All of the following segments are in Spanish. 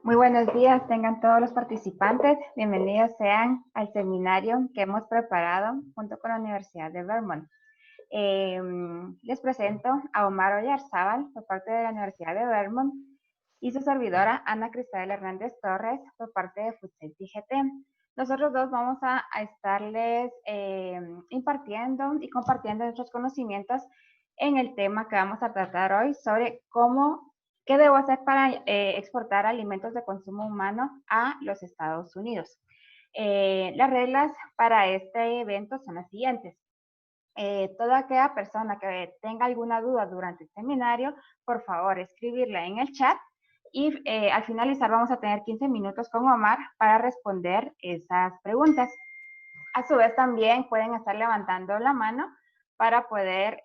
Muy buenos días, tengan todos los participantes. Bienvenidos sean al seminario que hemos preparado junto con la Universidad de Vermont. Les presento a Omar Oyarzábal por parte de la Universidad de Vermont y su servidora Ana Cristal Hernández Torres por parte de Food Safety GT. Nosotros dos vamos a estarles impartiendo y compartiendo nuestros conocimientos en el tema que vamos a tratar hoy sobre ¿qué debo hacer para exportar alimentos de consumo humano a los Estados Unidos? Las reglas para este evento son las siguientes. Toda aquella persona que tenga alguna duda durante el seminario, por favor, escribirla en el chat y al finalizar vamos a tener 15 minutos con Omar para responder esas preguntas. A su vez también pueden estar levantando la mano para poder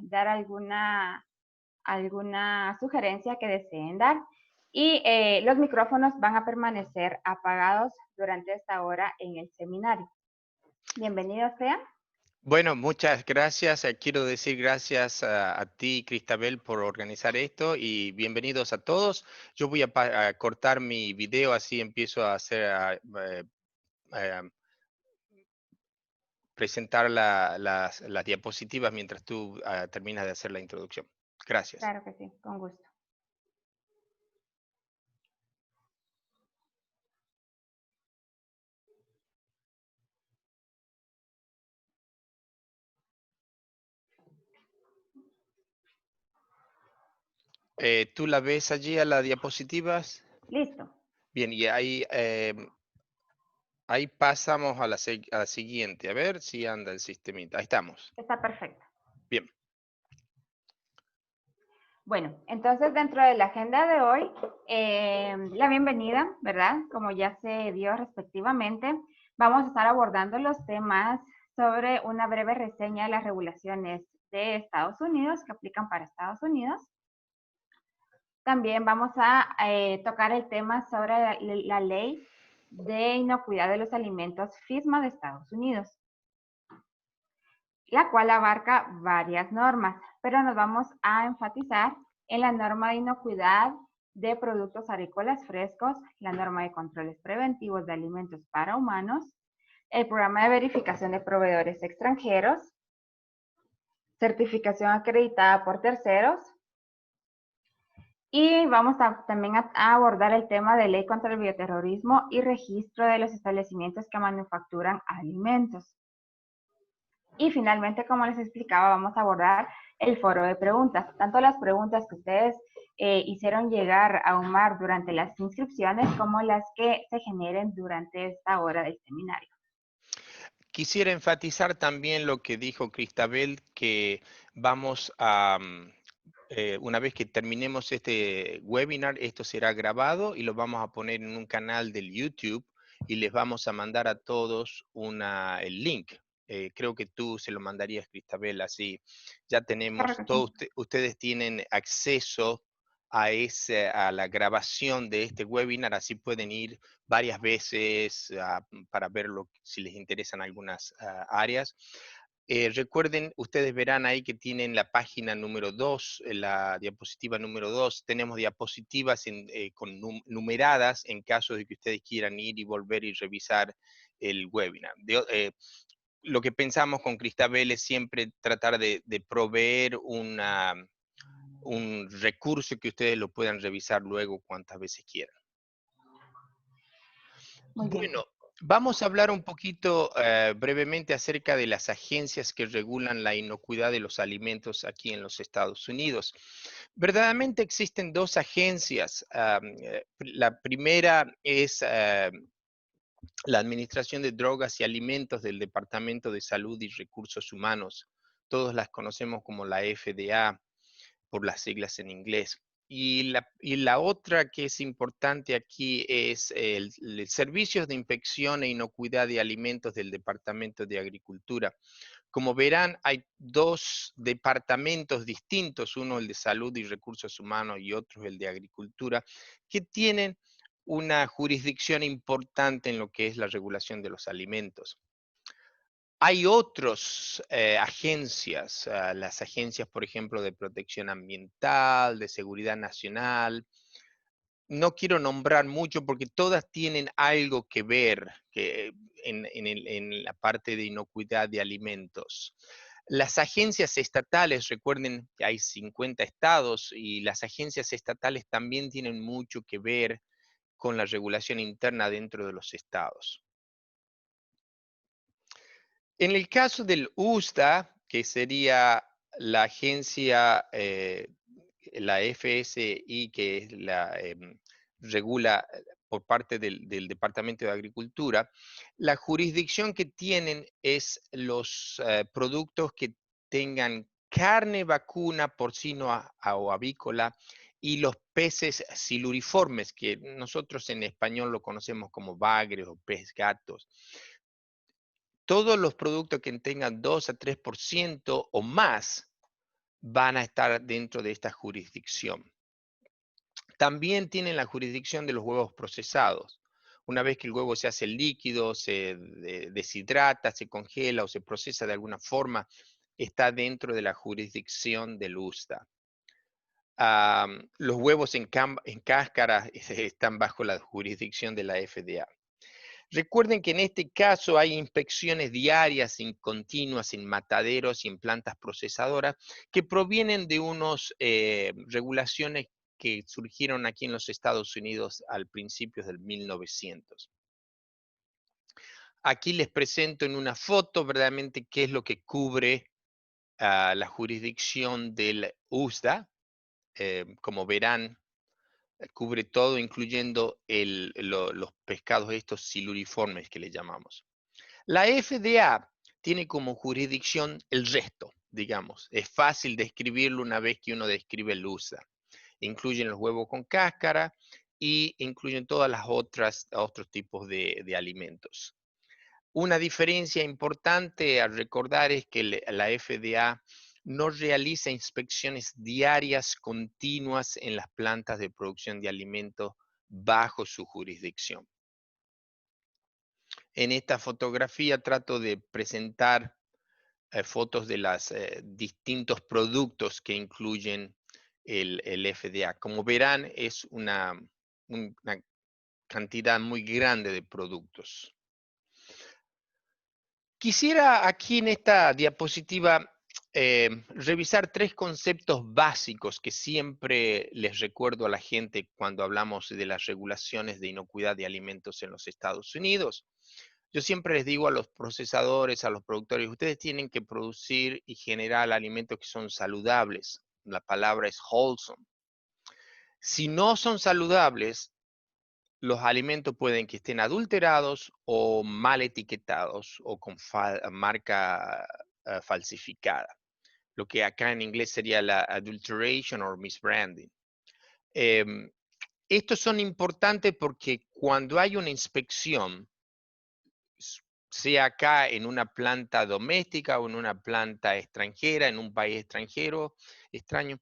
dar alguna sugerencia que deseen dar. Y los micrófonos van a permanecer apagados durante esta hora en el seminario. Bienvenidos sean. Bueno, muchas gracias. Quiero decir gracias a ti, Cristabel, por organizar esto y bienvenidos a todos. Yo voy a cortar mi video, así empiezo a hacer, eh, presentar las diapositivas mientras tú terminas de hacer la introducción. Gracias. Claro que sí, con gusto. ¿Tú la ves allí a las diapositivas? Listo. Bien, y ahí pasamos a la siguiente. A ver si anda el sistemita. Ahí estamos. Está perfecto. Bien. Bueno, entonces dentro de la agenda de hoy, la bienvenida, ¿verdad? Como ya se dio respectivamente, vamos a estar abordando los temas sobre una breve reseña de las regulaciones de Estados Unidos que aplican para Estados Unidos. También vamos a tocar el tema sobre la ley de inocuidad de los alimentos FISMA de Estados Unidos, la cual abarca varias normas, pero nos vamos a enfatizar en la norma de inocuidad de productos agrícolas frescos, la norma de controles preventivos de alimentos para humanos, el programa de verificación de proveedores extranjeros, certificación acreditada por terceros, y vamos también a abordar el tema de ley contra el bioterrorismo y registro de los establecimientos que manufacturan alimentos. Y finalmente, como les explicaba, vamos a abordar el foro de preguntas. Tanto las preguntas que ustedes hicieron llegar a Omar durante las inscripciones como las que se generen durante esta hora del seminario. Quisiera enfatizar también lo que dijo Cristabel, que vamos a, una vez que terminemos este webinar, esto será grabado y lo vamos a poner en un canal del YouTube y les vamos a mandar a todos el link. Creo que tú se lo mandarías, Cristabel, así ya Claro tenemos, que sí. todos ustedes tienen acceso a la grabación de este webinar, así pueden ir varias veces para verlo si les interesan algunas áreas. Recuerden, ustedes verán ahí que tienen la página número 2, la diapositiva número 2. Tenemos diapositivas numeradas en caso de que ustedes quieran ir y volver y revisar el webinar. Lo que pensamos con Cristabel es siempre tratar de proveer un recurso que ustedes lo puedan revisar luego cuantas veces quieran. Muy bien. Bueno, vamos a hablar un poquito brevemente acerca de las agencias que regulan la inocuidad de los alimentos aquí en los Estados Unidos. Verdaderamente existen dos agencias. La primera es la Administración de Drogas y Alimentos del Departamento de Salud y Recursos Humanos. Todos las conocemos como la FDA por las siglas en inglés. Y la otra que es importante aquí es el Servicios de Inspección e Inocuidad de Alimentos del Departamento de Agricultura. Como verán, hay dos departamentos distintos, uno el de Salud y Recursos Humanos y otro el de Agricultura, que tienen una jurisdicción importante en lo que es la regulación de los alimentos. Hay otras agencias, las agencias, por ejemplo, de protección ambiental, de seguridad nacional, no quiero nombrar mucho porque todas tienen algo que ver en la parte de inocuidad de alimentos. Las agencias estatales, recuerden que hay 50 estados y las agencias estatales también tienen mucho que ver con la regulación interna dentro de los estados. En el caso del USDA, que sería la agencia, la FSI, que es regula por parte del Departamento de Agricultura, la jurisdicción que tienen es los productos que tengan carne vacuna, porcino o avícola, y los peces siluriformes, que nosotros en español lo conocemos como bagres o pez gatos. Todos los productos que tengan 2 a 3% o más van a estar dentro de esta jurisdicción. También tienen la jurisdicción de los huevos procesados. Una vez que el huevo se hace líquido, se deshidrata, se congela o se procesa de alguna forma, está dentro de la jurisdicción del USDA. Los huevos en cáscara están bajo la jurisdicción de la FDA. Recuerden que en este caso hay inspecciones diarias y continuas en mataderos y en plantas procesadoras que provienen de unas regulaciones que surgieron aquí en los Estados Unidos al principio del 1900. Aquí les presento en una foto verdaderamente qué es lo que cubre la jurisdicción del USDA. Como verán, cubre todo, incluyendo los pescados estos siluriformes que le llamamos. La FDA tiene como jurisdicción el resto, digamos. Es fácil describirlo una vez que uno describe el USA. Incluyen los huevos con cáscara y incluyen todas las otros tipos de alimentos. Una diferencia importante a recordar es que la FDA no realiza inspecciones diarias continuas en las plantas de producción de alimentos bajo su jurisdicción. En esta fotografía trato de presentar fotos de los distintos productos que incluyen el FDA. Como verán, es una cantidad muy grande de productos. Quisiera aquí en esta diapositiva revisar 3 conceptos básicos que siempre les recuerdo a la gente cuando hablamos de las regulaciones de inocuidad de alimentos en los Estados Unidos. Yo siempre les digo a los procesadores, a los productores, ustedes tienen que producir y generar alimentos que son saludables. La palabra es wholesome. Si no son saludables, los alimentos pueden que estén adulterados o mal etiquetados o con marca falsificada, lo que acá en inglés sería la adulteration or misbranding. Estos son importantes porque cuando hay una inspección, sea acá en una planta doméstica o en una planta extranjera, en un país extraño,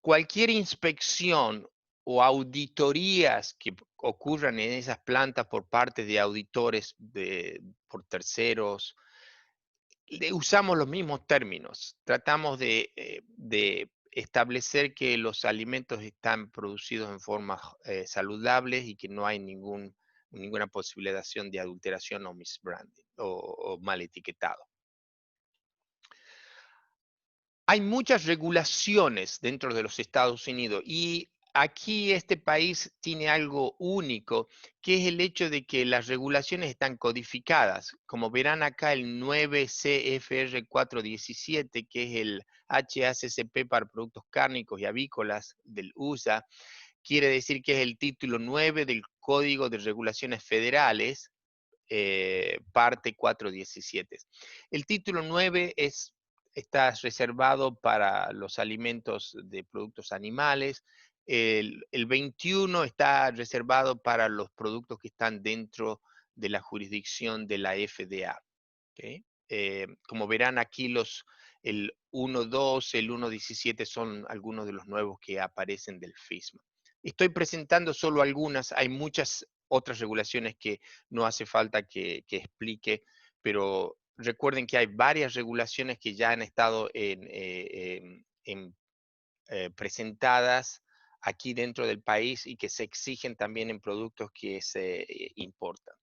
cualquier inspección o auditorías que ocurran en esas plantas por parte de auditores por terceros, usamos los mismos términos. Tratamos de establecer que los alimentos están producidos en forma saludables y que no hay ninguna posibilidad de adulteración o misbranding o mal etiquetado. Hay muchas regulaciones dentro de los Estados Unidos y aquí este país tiene algo único, que es el hecho de que las regulaciones están codificadas. Como verán acá el 9 CFR 417, que es el HACCP para productos cárnicos y avícolas del USA, quiere decir que es el título 9 del Código de Regulaciones Federales, parte 417. El título 9 está reservado para los alimentos de productos animales. El 21 está reservado para los productos que están dentro de la jurisdicción de la FDA. ¿Okay? Como verán aquí, el 1.2, el 1.17 son algunos de los nuevos que aparecen del FISMA. Estoy presentando solo algunas, hay muchas otras regulaciones que no hace falta que explique, pero recuerden que hay varias regulaciones que ya han estado presentadas aquí dentro del país y que se exigen también en productos que se importan.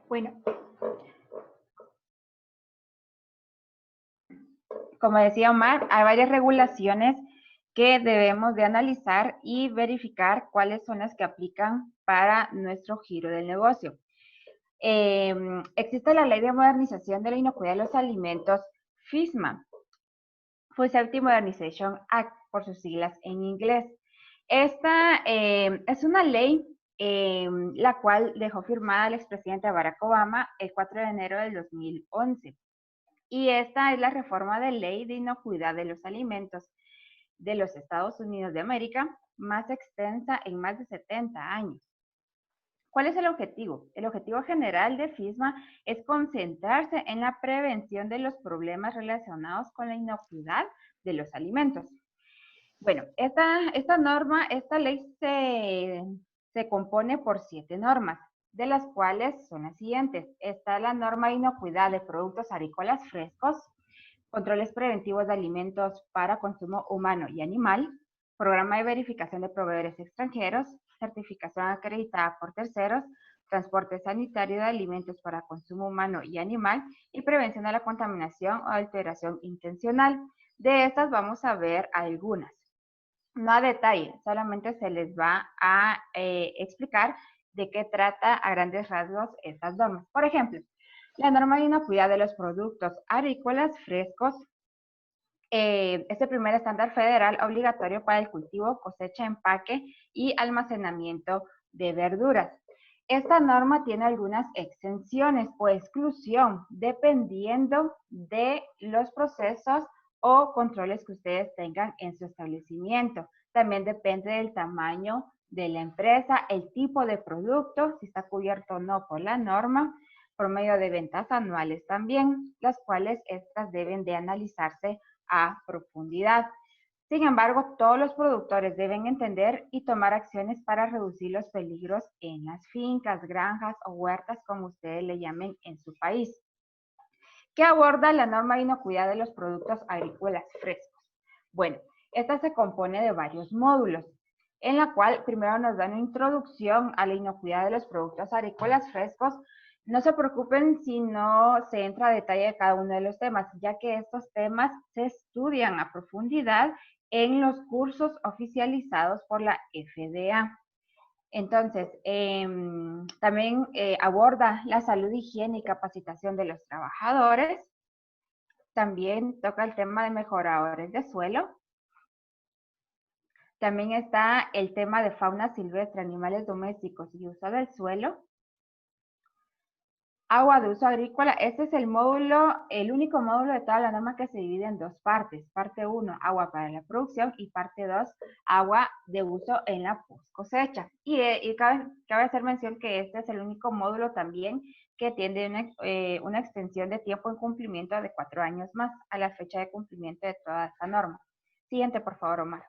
Bueno, como decía Omar, hay varias regulaciones que debemos de analizar y verificar cuáles son las que aplican para nuestro giro del negocio. Existe la Ley de Modernización de la Inocuidad de los Alimentos, FISMA, Food Safety Modernization Act, por sus siglas en inglés. Esta es una ley la cual dejó firmada el expresidente Barack Obama el 4 de enero del 2011. Y esta es la reforma de ley de inocuidad de los alimentos de los Estados Unidos de América, más extensa en más de 70 años. ¿Cuál es el objetivo? El objetivo general de FISMA es concentrarse en la prevención de los problemas relacionados con la inocuidad de los alimentos. Bueno, esta ley se compone por 7 normas, de las cuales son las siguientes. Está la norma de inocuidad de productos agrícolas frescos, controles preventivos de alimentos para consumo humano y animal, programa de verificación de proveedores extranjeros, certificación acreditada por terceros, transporte sanitario de alimentos para consumo humano y animal y prevención de la contaminación o alteración intencional. De estas vamos a ver algunas. No a detalle, solamente se les va a explicar de qué trata a grandes rasgos estas normas. Por ejemplo, la norma de inocuidad de los productos agrícolas frescos es el primer estándar federal obligatorio para el cultivo, cosecha, empaque y almacenamiento de verduras. Esta norma tiene algunas exenciones o exclusión dependiendo de los procesos o controles que ustedes tengan en su establecimiento. También depende del tamaño de la empresa, el tipo de producto, si está cubierto o no por la norma, promedio de ventas anuales también, las cuales estas deben de analizarse a profundidad. Sin embargo, todos los productores deben entender y tomar acciones para reducir los peligros en las fincas, granjas o huertas, como ustedes le llamen en su país. ¿Qué aborda la norma de inocuidad de los productos agrícolas frescos? Bueno, esta se compone de varios módulos, en la cual primero nos dan una introducción a la inocuidad de los productos agrícolas frescos. No se preocupen si no se entra a detalle de cada uno de los temas, ya que estos temas se estudian a profundidad en los cursos oficializados por la FDA. Entonces, también aborda la salud, higiene y capacitación de los trabajadores. También toca el tema de mejoradores de suelo. También está el tema de fauna silvestre, animales domésticos y uso del suelo. Agua de uso agrícola, este es el único módulo de toda la norma que se divide en dos partes. Parte 1, agua para la producción, y parte 2, agua de uso en la post cosecha. Y cabe hacer mención que este es el único módulo también que tiene una extensión de tiempo en cumplimiento de 4 años más a la fecha de cumplimiento de toda esta norma. Siguiente, por favor, Omar.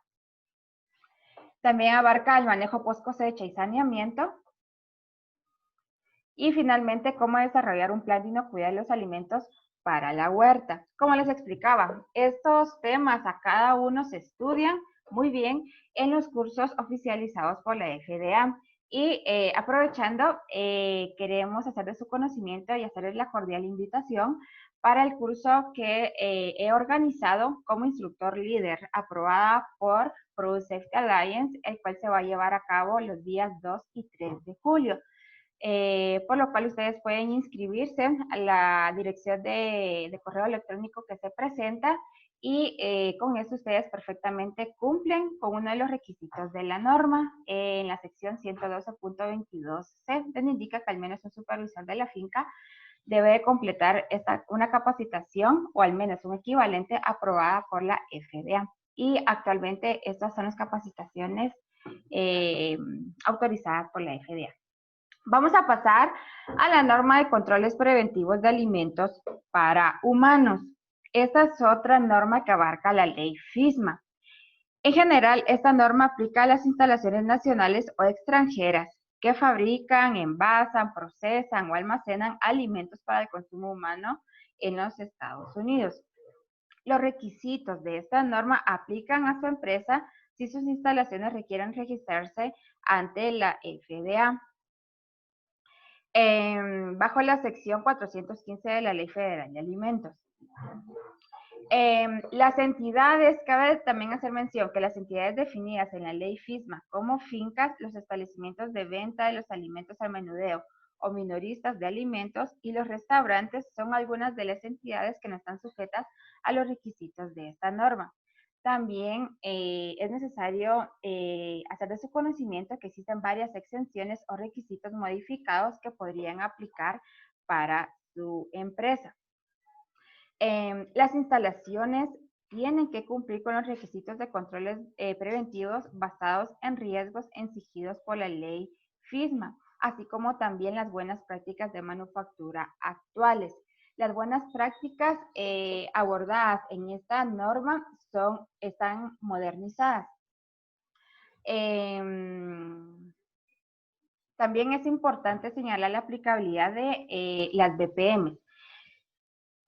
También abarca el manejo post cosecha y saneamiento. Y finalmente, cómo desarrollar un plan de inocuidad de los alimentos para la huerta. Como les explicaba, estos temas a cada uno se estudian muy bien en los cursos oficializados por la FDA. Y aprovechando, queremos hacer de su conocimiento y hacerles la cordial invitación para el curso que he organizado como instructor líder, aprobada por Food Safety Alliance, el cual se va a llevar a cabo los días 2 y 3 de julio. Por lo cual ustedes pueden inscribirse a la dirección de correo electrónico que se presenta y con eso ustedes perfectamente cumplen con uno de los requisitos de la norma en la sección 112.22c, donde indica que al menos un supervisor de la finca debe completar una capacitación o al menos un equivalente aprobada por la FDA. Y actualmente estas son las capacitaciones autorizadas por la FDA. Vamos a pasar a la norma de controles preventivos de alimentos para humanos. Esta es otra norma que abarca la ley FISMA. En general, esta norma aplica a las instalaciones nacionales o extranjeras que fabrican, envasan, procesan o almacenan alimentos para el consumo humano en los Estados Unidos. Los requisitos de esta norma aplican a su empresa si sus instalaciones requieren registrarse ante la FDA. Bajo la sección 415 de la Ley Federal de Alimentos. Las entidades, cabe también hacer mención que las entidades definidas en la ley FISMA como fincas, los establecimientos de venta de los alimentos al menudeo o minoristas de alimentos y los restaurantes son algunas de las entidades que no están sujetas a los requisitos de esta norma. También es necesario hacer de su conocimiento que existen varias exenciones o requisitos modificados que podrían aplicar para su empresa. Las instalaciones tienen que cumplir con los requisitos de controles preventivos basados en riesgos exigidos por la ley FISMA, así como también las buenas prácticas de manufactura actuales. Las buenas prácticas abordadas en esta norma están modernizadas. También es importante señalar la aplicabilidad de las BPM.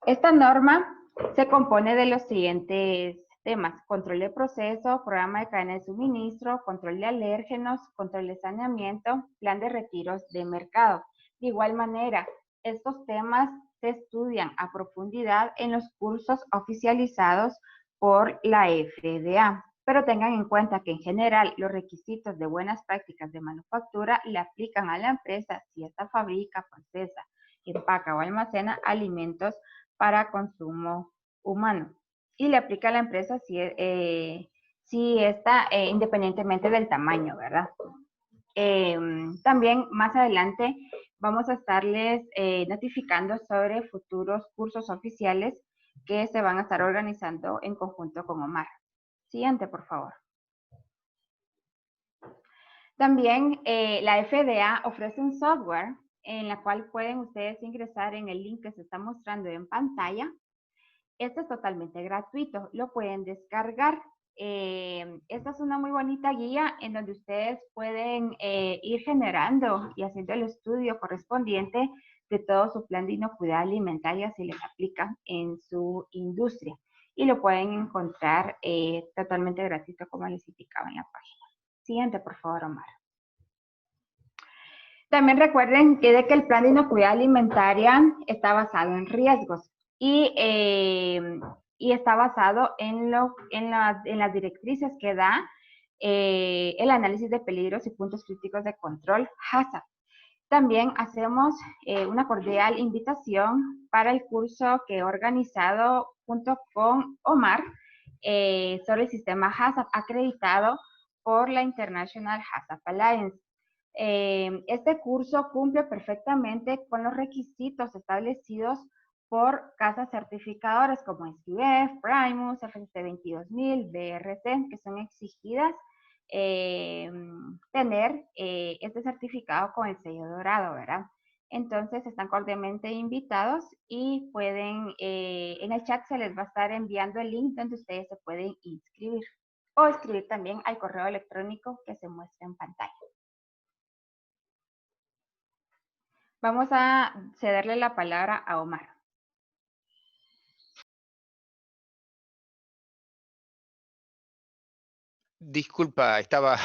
Esta norma se compone de los siguientes temas: control de proceso, programa de cadena de suministro, control de alérgenos, control de saneamiento, plan de retiros de mercado. De igual manera, estos temas se estudian a profundidad en los cursos oficializados por la FDA. Pero tengan en cuenta que en general los requisitos de buenas prácticas de manufactura le aplican a la empresa si ésta fabrica, procesa, empaca o almacena alimentos para consumo humano. Y le aplica a la empresa si está independientemente del tamaño, ¿verdad? También más adelante vamos a estarles notificando sobre futuros cursos oficiales que se van a estar organizando en conjunto con Omar. Siguiente, por favor. También la FDA ofrece un software en la cual pueden ustedes ingresar en el link que se está mostrando en pantalla. Este es totalmente gratuito, lo pueden descargar. Esta es una muy bonita guía en donde ustedes pueden ir generando y haciendo el estudio correspondiente de todo su plan de inocuidad alimentaria si les aplica en su industria. Y lo pueden encontrar totalmente gratuito como les indicaba en la página. Siguiente, por favor, Omar. También recuerden que el plan de inocuidad alimentaria está basado en riesgos y está basado en las directrices que da el análisis de peligros y puntos críticos de control HACCP. También hacemos una cordial invitación para el curso que he organizado junto con Omar sobre el sistema HACCP acreditado por la International HACCP Alliance. Este curso cumple perfectamente con los requisitos establecidos por casas certificadoras como SQF, Primus, FSC 22000, BRC, que son exigidas tener este certificado con el sello dorado, ¿verdad? Entonces están cordialmente invitados y pueden, en el chat se les va a estar enviando el link donde ustedes se pueden inscribir o escribir también al correo electrónico que se muestra en pantalla. Vamos a cederle la palabra a Omar. Disculpa, estaba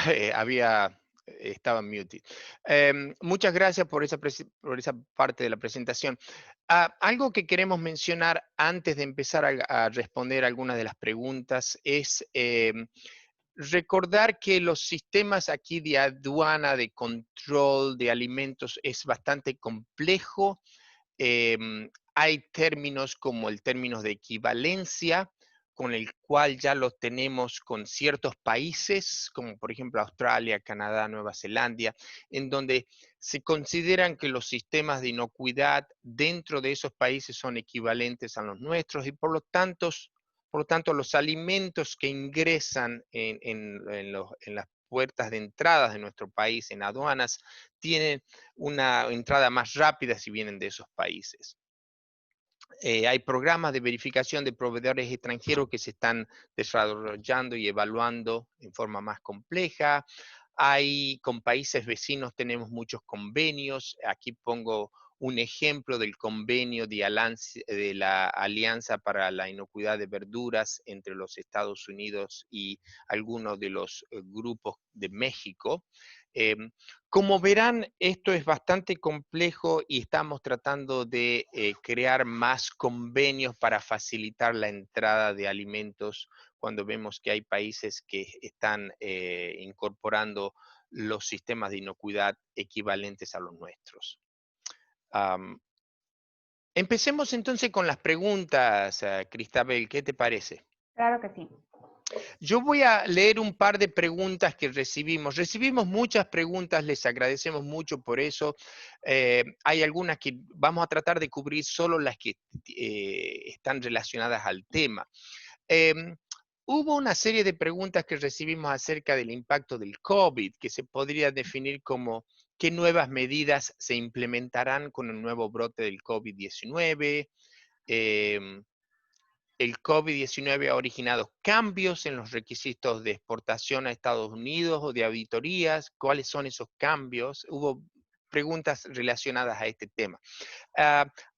muted. Muchas gracias por esa parte de la presentación. Algo que queremos mencionar antes de empezar a responder algunas de las preguntas es recordar que los sistemas aquí de aduana, de control de alimentos es bastante complejo. Hay términos como el término de equivalencia, con el cual ya lo tenemos con ciertos países, como por ejemplo Australia, Canadá, Nueva Zelanda, en donde se consideran que los sistemas de inocuidad dentro de esos países son equivalentes a los nuestros y por lo tanto los alimentos que ingresan en las puertas de entrada de nuestro país, en aduanas, tienen una entrada más rápida si vienen de esos países. Hay programas de verificación de proveedores extranjeros que se están desarrollando y evaluando en forma más compleja. Con países vecinos tenemos muchos convenios. Aquí pongo un ejemplo del convenio de la Alianza para la Inocuidad de Verduras entre los Estados Unidos y algunos de los grupos de México. Como verán, esto es bastante complejo y estamos tratando de crear más convenios para facilitar la entrada de alimentos cuando vemos que hay países que están incorporando los sistemas de inocuidad equivalentes a los nuestros. Empecemos entonces con las preguntas, Cristabel, ¿qué te parece? Claro que sí. Yo voy a leer un par de preguntas que recibimos. Recibimos muchas preguntas, les agradecemos mucho por eso. Hay algunas que vamos a tratar de cubrir solo las que están relacionadas al tema. Hubo una serie de preguntas que recibimos acerca del impacto del COVID, que se podría definir como qué nuevas medidas se implementarán con el nuevo brote del COVID-19. El COVID-19 ha originado cambios en los requisitos de exportación a Estados Unidos o de auditorías. ¿Cuáles son esos cambios? Hubo preguntas relacionadas a este tema.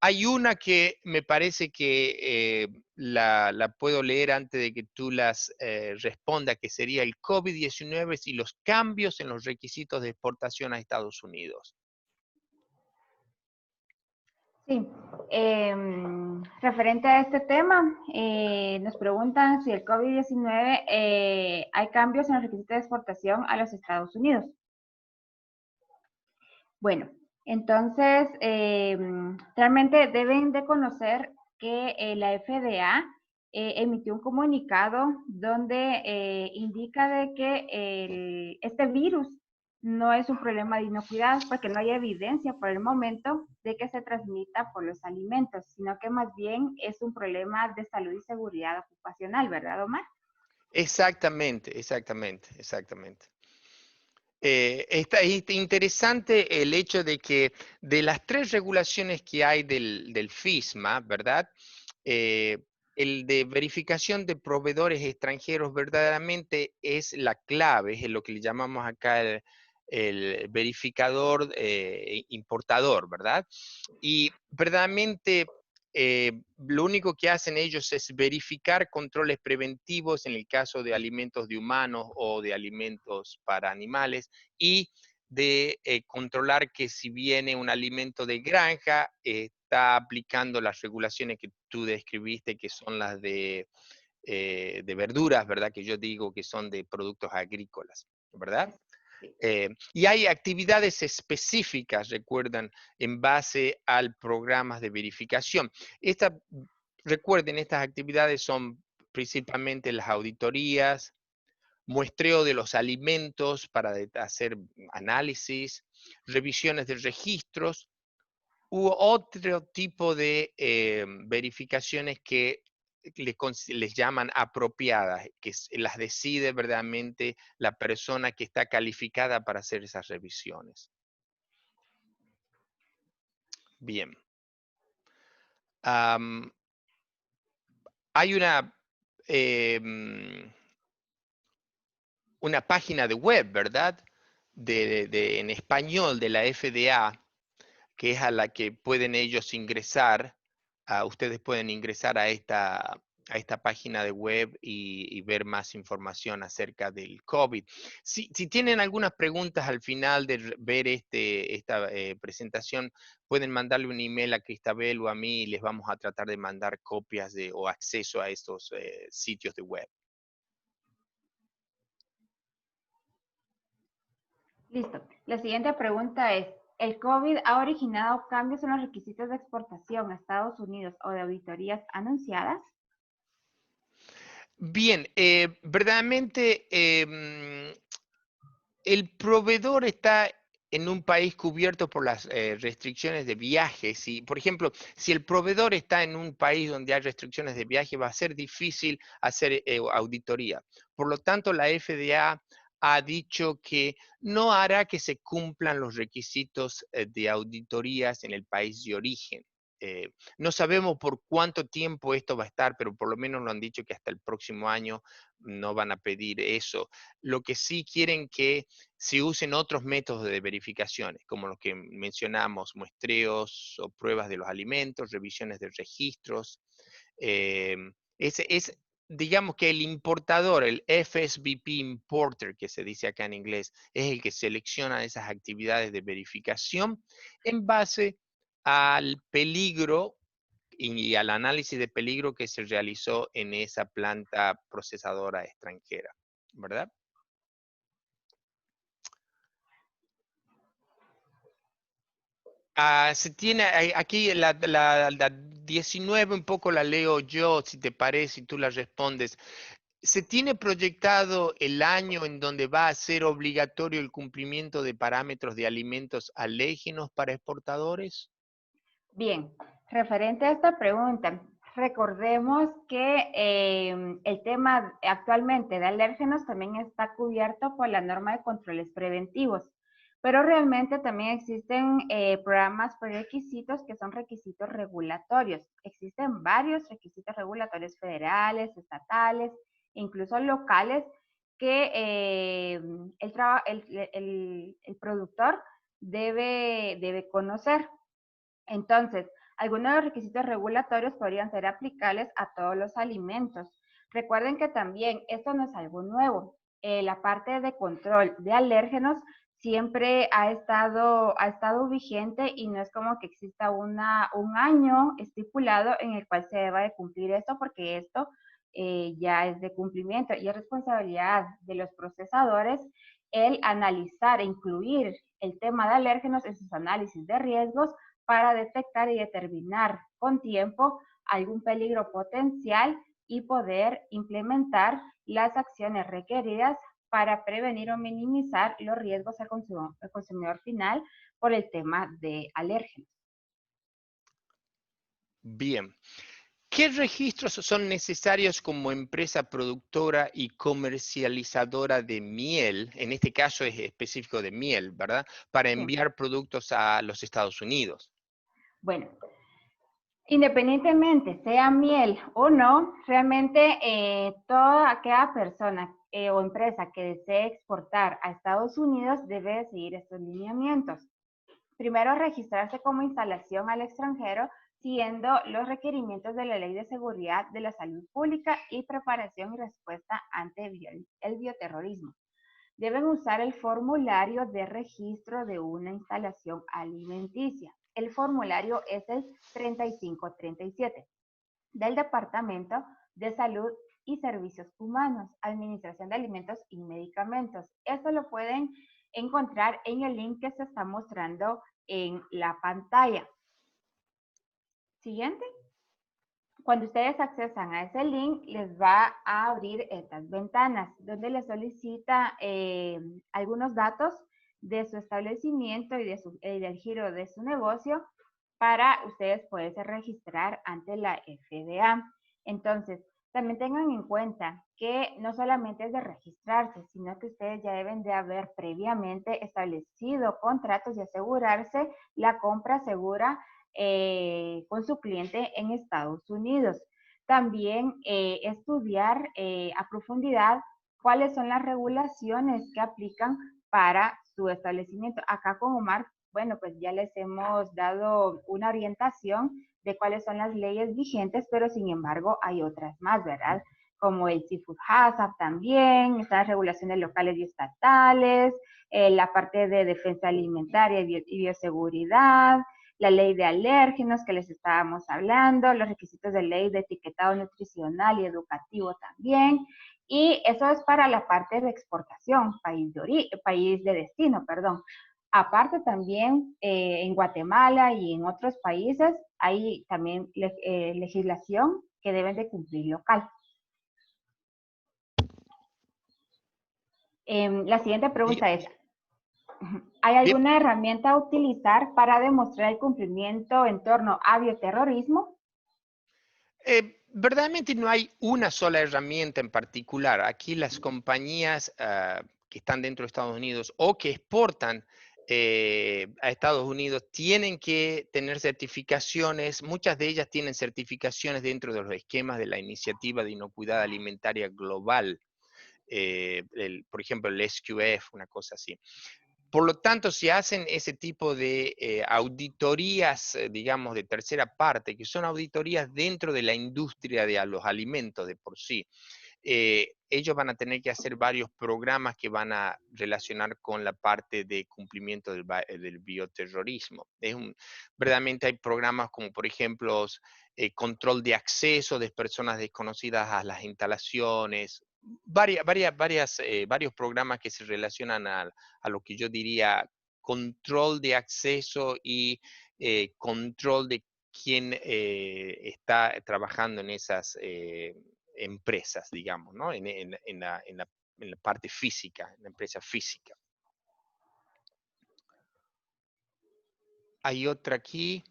Hay una que me parece que la puedo leer antes de que tú las respondas, que sería el COVID-19 y los cambios en los requisitos de exportación a Estados Unidos. Sí, referente a este tema, nos preguntan si el COVID-19 hay cambios en los requisitos de exportación a los Estados Unidos. Bueno, entonces, realmente deben de conocer que la FDA emitió un comunicado donde indica de que este virus no es un problema de inocuidad porque no hay evidencia por el momento de que se transmita por los alimentos, sino que más bien es un problema de salud y seguridad ocupacional, ¿verdad, Omar? Exactamente, exactamente, exactamente. Está interesante el hecho de que de las 3 regulaciones que hay del FISMA, ¿verdad? Eh, el de verificación de proveedores extranjeros verdaderamente es la clave, es lo que le llamamos acá el verificador importador, ¿verdad? Y verdaderamente lo único que hacen ellos es verificar controles preventivos en el caso de alimentos de humanos o de alimentos para animales y de controlar que si viene un alimento de granja, está aplicando las regulaciones que tú describiste, que son las de verduras, ¿verdad? Que yo digo que son de productos agrícolas, ¿verdad? Y hay actividades específicas, recuerdan, en base al programas de verificación. Recuerden, estas actividades son principalmente las auditorías, muestreo de los alimentos para hacer análisis, revisiones de registros u otro tipo de verificaciones que les llaman apropiadas, que las decide verdaderamente la persona que está calificada para hacer esas revisiones. Bien. Hay una página de web, ¿verdad? En español de la FDA, que es a la que pueden ellos ingresar. Ustedes pueden ingresar a esta página de web y ver más información acerca del COVID. Si tienen algunas preguntas al final de ver esta presentación, pueden mandarle un email a Cristabel o a mí y les vamos a tratar de mandar copias o acceso a estos sitios de web. Listo. La siguiente pregunta es, ¿el COVID ha originado cambios en los requisitos de exportación a Estados Unidos o de auditorías anunciadas? Bien, verdaderamente el proveedor está en un país cubierto por las restricciones de viaje. Por ejemplo, si el proveedor está en un país donde hay restricciones de viaje, va a ser difícil hacer auditoría. Por lo tanto, la FDA ha dicho que no hará que se cumplan los requisitos de auditorías en el país de origen. No sabemos por cuánto tiempo esto va a estar, pero por lo menos lo han dicho que hasta el próximo año no van a pedir eso. Lo que sí quieren que se usen otros métodos de verificaciones, como los que mencionamos, muestreos o pruebas de los alimentos, revisiones de registros. Eh, es, digamos que el importador, el FSBP Importer, que se dice acá en inglés, es el que selecciona esas actividades de verificación en base al peligro y al análisis de peligro que se realizó en esa planta procesadora extranjera, ¿verdad? Se tiene aquí la 19, un poco la leo yo, si te parece, y tú la respondes. ¿Se tiene proyectado el año en donde va a ser obligatorio el cumplimiento de parámetros de alimentos alérgenos para exportadores? Bien, referente a esta pregunta, recordemos que el tema actualmente de alérgenos también está cubierto por la norma de controles preventivos, pero realmente también existen programas prerequisitos que son requisitos regulatorios. Existen varios requisitos regulatorios federales, estatales, incluso locales que el productor debe conocer. Entonces, algunos de los requisitos regulatorios podrían ser aplicables a todos los alimentos. Recuerden que también esto no es algo nuevo. La parte de control de alérgenos siempre ha estado vigente y no es como que exista un año estipulado en el cual se deba de cumplir esto, porque esto ya es de cumplimiento y es responsabilidad de los procesadores el analizar e incluir el tema de alérgenos en sus análisis de riesgos para detectar y determinar con tiempo algún peligro potencial y poder implementar las acciones requeridas para prevenir o minimizar los riesgos al consumidor final por el tema de alérgenos. Bien. ¿Qué registros son necesarios como empresa productora y comercializadora de miel? En este caso es específico de miel, ¿verdad? Para Sí. enviar productos a los Estados Unidos. Bueno, independientemente sea miel o no, realmente toda aquella persona o empresa que desee exportar a Estados Unidos debe seguir estos lineamientos. Primero, registrarse como instalación al extranjero siguiendo los requerimientos de la Ley de Seguridad de la Salud Pública y Preparación y Respuesta ante el Bioterrorismo. Deben usar el formulario de registro de una instalación alimenticia. El formulario es el 3537 del Departamento de Salud y Servicios Humanos, Administración de Alimentos y Medicamentos. Esto lo pueden encontrar en el link que se está mostrando en la pantalla. Siguiente. Cuando ustedes accesan a ese link, les va a abrir estas ventanas, donde les solicita algunos datos de su establecimiento y del giro de su negocio para ustedes poderse registrar ante la FDA. Entonces, también tengan en cuenta que no solamente es de registrarse, sino que ustedes ya deben de haber previamente establecido contratos y asegurarse la compra segura con su cliente en Estados Unidos. También estudiar a profundidad cuáles son las regulaciones que aplican para su establecimiento. Acá con Omar, bueno, pues ya les hemos dado una orientación de cuáles son las leyes vigentes, pero sin embargo hay otras más, ¿verdad? Como el Seafood Hazard también, están las regulaciones locales y estatales, la parte de defensa alimentaria y bioseguridad, la ley de alérgenos que les estábamos hablando, los requisitos de ley de etiquetado nutricional y educativo también, y eso es para la parte de exportación, país de destino, perdón. Aparte también en Guatemala y en otros países hay también legislación que deben de cumplir local. La siguiente pregunta es, ¿hay Bien. alguna herramienta a utilizar para demostrar el cumplimiento en torno a bioterrorismo? Verdaderamente no hay una sola herramienta en particular. Aquí las compañías que están dentro de Estados Unidos o que exportan a Estados Unidos tienen que tener certificaciones, muchas de ellas tienen certificaciones dentro de los esquemas de la Iniciativa de Inocuidad Alimentaria Global, por ejemplo, el SQF, una cosa así. Por lo tanto, si hacen ese tipo de auditorías, digamos, de tercera parte, que son auditorías dentro de la industria de los alimentos de por sí, ellos van a tener que hacer varios programas que van a relacionar con la parte de cumplimiento del bioterrorismo. Verdaderamente hay programas como, por ejemplo, control de acceso de personas desconocidas a las instalaciones, varios programas que se relacionan a lo que yo diría control de acceso y control de quién está trabajando en esas empresas, digamos, ¿no? En la parte física, en la empresa física. Hay otra aquí.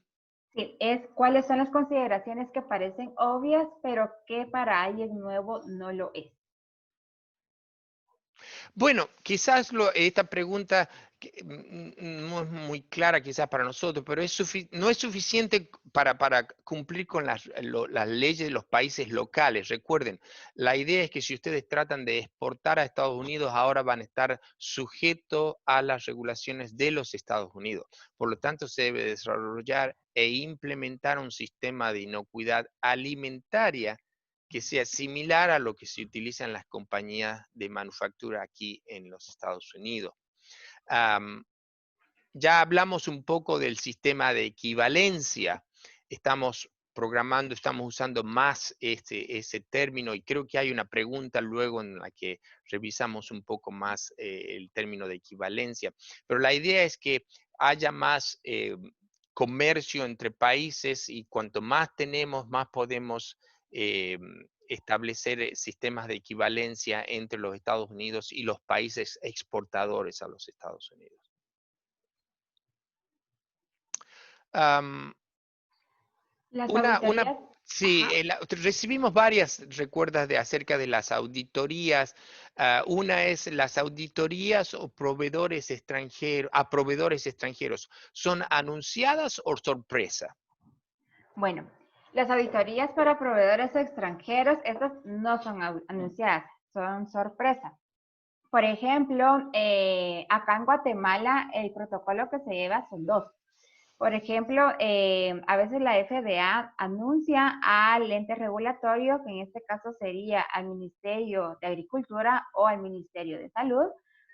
Sí, es cuáles son las consideraciones que parecen obvias, pero que para alguien nuevo no lo es. Bueno, quizás esta pregunta no es muy clara quizás para nosotros, pero no es suficiente para cumplir con las leyes de los países locales. Recuerden, la idea es que si ustedes tratan de exportar a Estados Unidos, ahora van a estar sujetos a las regulaciones de los Estados Unidos. Por lo tanto, se debe desarrollar e implementar un sistema de inocuidad alimentaria que sea similar a lo que se utiliza en las compañías de manufactura aquí en los Estados Unidos. Ya hablamos un poco del sistema de equivalencia. Estamos programando, estamos usando más ese término y creo que hay una pregunta luego en la que revisamos un poco más el término de equivalencia. Pero la idea es que haya más comercio entre países y cuanto más tenemos, más podemos establecer sistemas de equivalencia entre los Estados Unidos y los países exportadores a los Estados Unidos. Las Una, auditorías, sí, ajá. recibimos varias recuerdas acerca de las auditorías. Una es las auditorías o proveedores extranjeros, a proveedores extranjeros. ¿Son anunciadas o sorpresa? Bueno, las auditorías para proveedores extranjeros, estas no son anunciadas, son sorpresa. Por ejemplo, acá en Guatemala el protocolo que se lleva son dos. Por ejemplo, a veces la FDA anuncia al ente regulatorio, que en este caso sería al Ministerio de Agricultura o al Ministerio de Salud,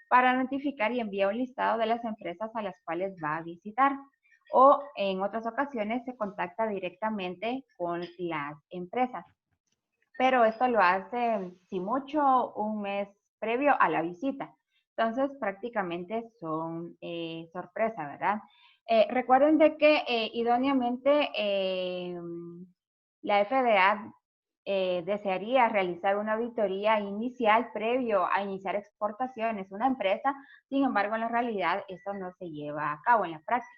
para notificar y enviar un listado de las empresas a las cuales va a visitar. O en otras ocasiones se contacta directamente con las empresas. Pero esto lo hace, si mucho, un mes previo a la visita. Entonces, prácticamente son sorpresa, ¿verdad? Recuerden de que idóneamente la FDA desearía realizar una auditoría inicial previo a iniciar exportaciones una empresa, sin embargo, en la realidad esto no se lleva a cabo en la práctica.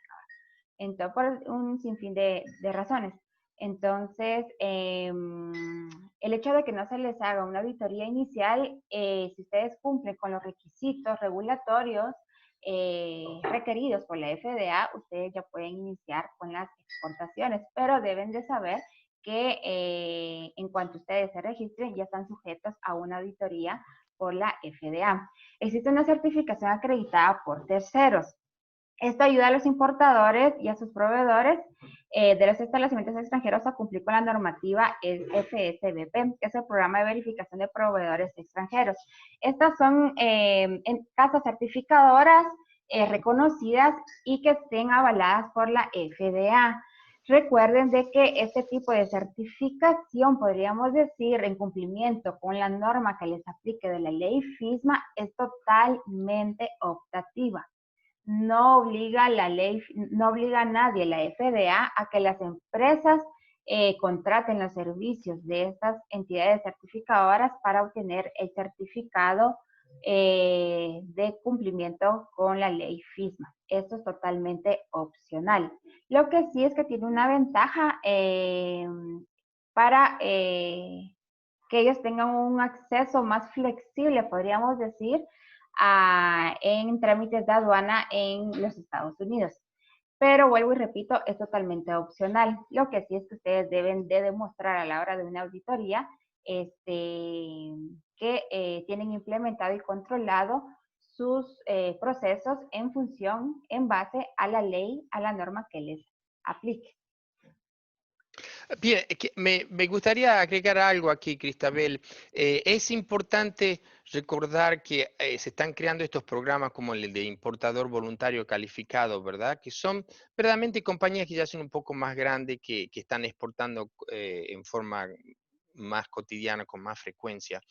Entonces, por un sinfín de razones. Entonces, el hecho de que no se les haga una auditoría inicial, si ustedes cumplen con los requisitos regulatorios requeridos por la FDA, ustedes ya pueden iniciar con las exportaciones, pero deben de saber que en cuanto ustedes se registren, ya están sujetos a una auditoría por la FDA. Existe una certificación acreditada por terceros. Esto ayuda a los importadores y a sus proveedores de los establecimientos extranjeros a cumplir con la normativa FSBP, que es el Programa de Verificación de Proveedores Extranjeros. Estas son casas certificadoras reconocidas y que estén avaladas por la FDA. Recuerden de que este tipo de certificación, podríamos decir, en cumplimiento con la norma que les aplique de la ley FISMA, es totalmente optativa. No obliga la ley, no obliga a nadie, la FDA, a que las empresas contraten los servicios de estas entidades certificadoras para obtener el certificado de cumplimiento con la ley FISMA. Esto es totalmente opcional. Lo que sí es que tiene una ventaja para que ellos tengan un acceso más flexible, podríamos decir, en trámites de aduana en los Estados Unidos. Pero vuelvo y repito, es totalmente opcional. Lo que sí es que ustedes deben de demostrar a la hora de una auditoría que tienen implementado y controlado sus procesos en función, en base a la ley, a la norma que les aplique. Bien, me gustaría agregar algo aquí, Cristabel. Es importante recordar que se están creando estos programas como el de importador voluntario calificado, ¿verdad? Que son verdaderamente compañías que ya son un poco más grandes, que están exportando en forma más cotidiana, con más frecuencia.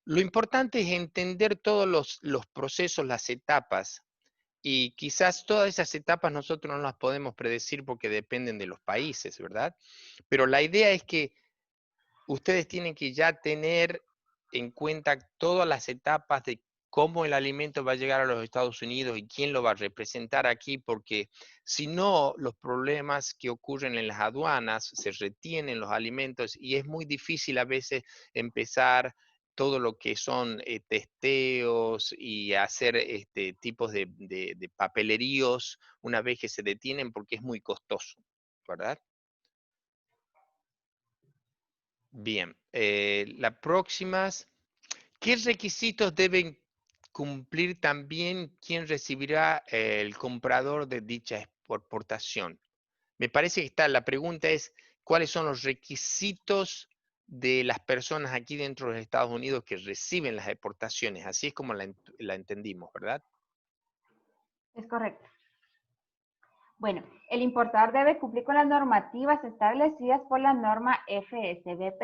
Lo importante es entender todos los procesos, las etapas. Y quizás todas esas etapas nosotros no las podemos predecir porque dependen de los países, ¿verdad? Pero la idea es que ustedes tienen que ya tener en cuenta todas las etapas de cómo el alimento va a llegar a los Estados Unidos y quién lo va a representar aquí, porque si no, los problemas que ocurren en las aduanas se retienen los alimentos y es muy difícil a veces empezar todo lo que son testeos y hacer tipos de papeleríos una vez que se detienen porque es muy costoso, ¿verdad? Bien, la próxima, ¿qué requisitos deben cumplir también quien recibirá el comprador de dicha exportación? Me parece que la pregunta es, ¿cuáles son los requisitos de las personas aquí dentro de los Estados Unidos que reciben las exportaciones? Así es como la entendimos, ¿verdad? Es correcto. Bueno, el importador debe cumplir con las normativas establecidas por la norma FSBP,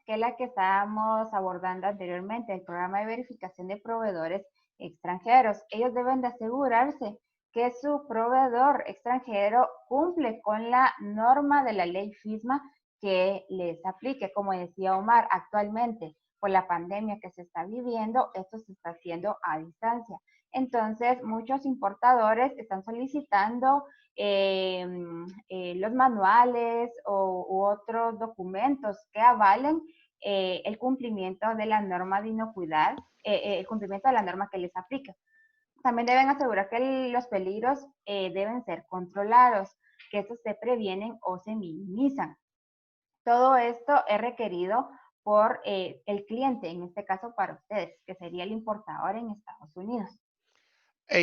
que es la que estábamos abordando anteriormente, el programa de verificación de proveedores extranjeros. Ellos deben de asegurarse que su proveedor extranjero cumple con la norma de la ley FISMA que les aplique. Como decía Omar, actualmente por la pandemia que se está viviendo, esto se está haciendo a distancia. Entonces, muchos importadores están solicitando los manuales u otros documentos que avalen el cumplimiento de la norma de inocuidad, el cumplimiento de la norma que les aplica. También deben asegurar que los peligros deben ser controlados, que estos se previenen o se minimizan. Todo esto es requerido por el cliente, en este caso para ustedes, que sería el importador en Estados Unidos.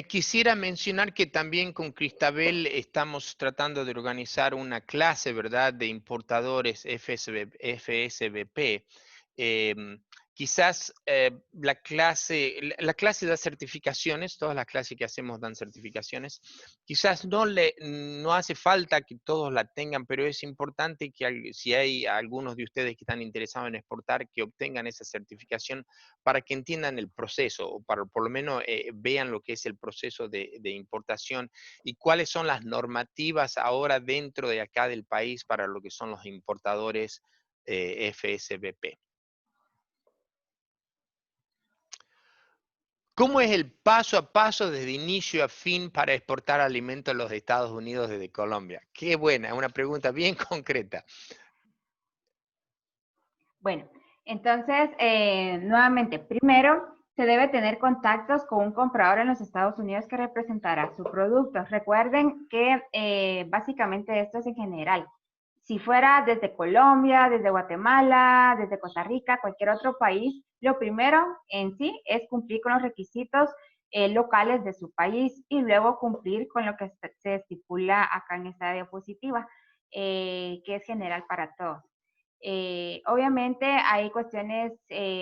Quisiera mencionar que también con Cristabel estamos tratando de organizar una clase, ¿verdad?, de importadores FSBP. Em, Quizás la clase da certificaciones, todas las clases que hacemos dan certificaciones. Quizás no hace falta que todos la tengan, pero es importante que si hay algunos de ustedes que están interesados en exportar, que obtengan esa certificación para que entiendan el proceso, o para por lo menos vean lo que es el proceso de importación y cuáles son las normativas ahora dentro de acá del país para lo que son los importadores FSBP. ¿Cómo es el paso a paso desde inicio a fin para exportar alimentos a los Estados Unidos desde Colombia? Qué buena, una pregunta bien concreta. Bueno, entonces, nuevamente, primero se debe tener contactos con un comprador en los Estados Unidos que representará su producto. Recuerden que básicamente esto es en general. Si fuera desde Colombia, desde Guatemala, desde Costa Rica, cualquier otro país, lo primero en sí es cumplir con los requisitos locales de su país y luego cumplir con lo que se estipula acá en esta diapositiva, que es general para todos. Obviamente hay cuestiones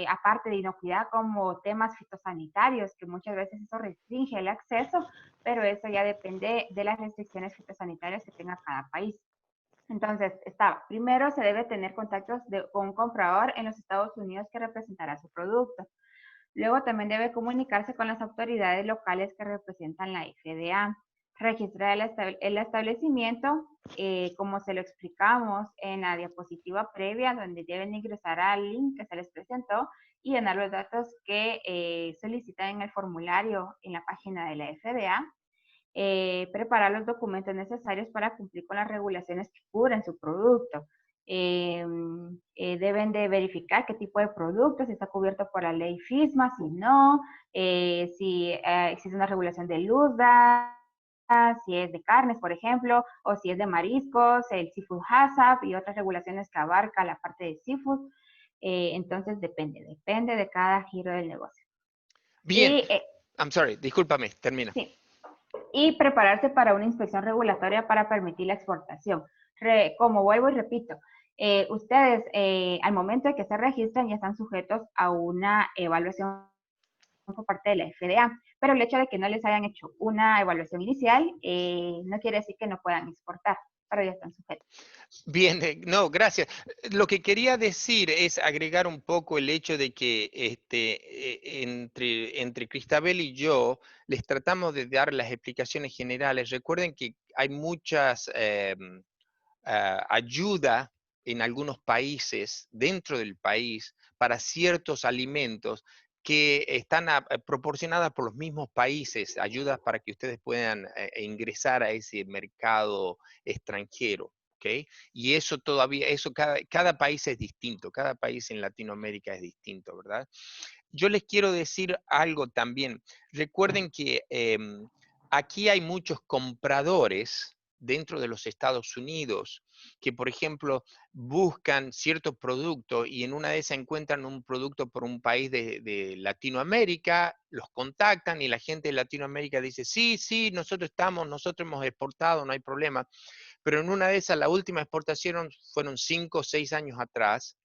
aparte de inocuidad como temas fitosanitarios, que muchas veces eso restringe el acceso, pero eso ya depende de las restricciones fitosanitarias que tenga cada país. Entonces, primero se debe tener contactos con un comprador en los Estados Unidos que representará su producto. Luego también debe comunicarse con las autoridades locales que representan la FDA. Registrar el establecimiento, como se lo explicamos en la diapositiva previa, donde deben ingresar al link que se les presentó y llenar los datos que solicitan en el formulario en la página de la FDA. Preparar los documentos necesarios para cumplir con las regulaciones que cubren su producto. deben de verificar qué tipo de producto, si está cubierto por la ley FISMA, si no, si existe una regulación de LUSDA, si es de carnes, por ejemplo, o si es de mariscos, el Seafood HACCP y otras regulaciones que abarca la parte de seafood. Entonces depende de cada giro del negocio. Bien, Y I'm sorry, discúlpame, termina. sí, y prepararse para una inspección regulatoria para permitir la exportación. Como vuelvo y repito, ustedes al momento de que se registran ya están sujetos a una evaluación por parte de la FDA, pero el hecho de que no les hayan hecho una evaluación inicial no quiere decir que no puedan exportar, pero ya están sujetos. Bien, no, gracias. Lo que quería decir es agregar un poco el hecho de que entre Cristabel y yo les tratamos de dar las explicaciones generales. Recuerden que hay muchas ayuda en algunos países, dentro del país, para ciertos alimentos que están proporcionadas por los mismos países, ayudas para que ustedes puedan ingresar a ese mercado extranjero. ¿Okay? Y eso todavía, eso cada país es distinto, cada país en Latinoamérica es distinto, ¿verdad? Yo les quiero decir algo también. Recuerden que aquí hay muchos compradores dentro de los Estados Unidos que, por ejemplo, buscan cierto producto y en una de esas encuentran un producto por un país de Latinoamérica, los contactan y la gente de Latinoamérica dice, sí, sí, nosotros hemos exportado, no hay problema. Pero en una de esas, la última exportación fueron 5 o 6 años atrás,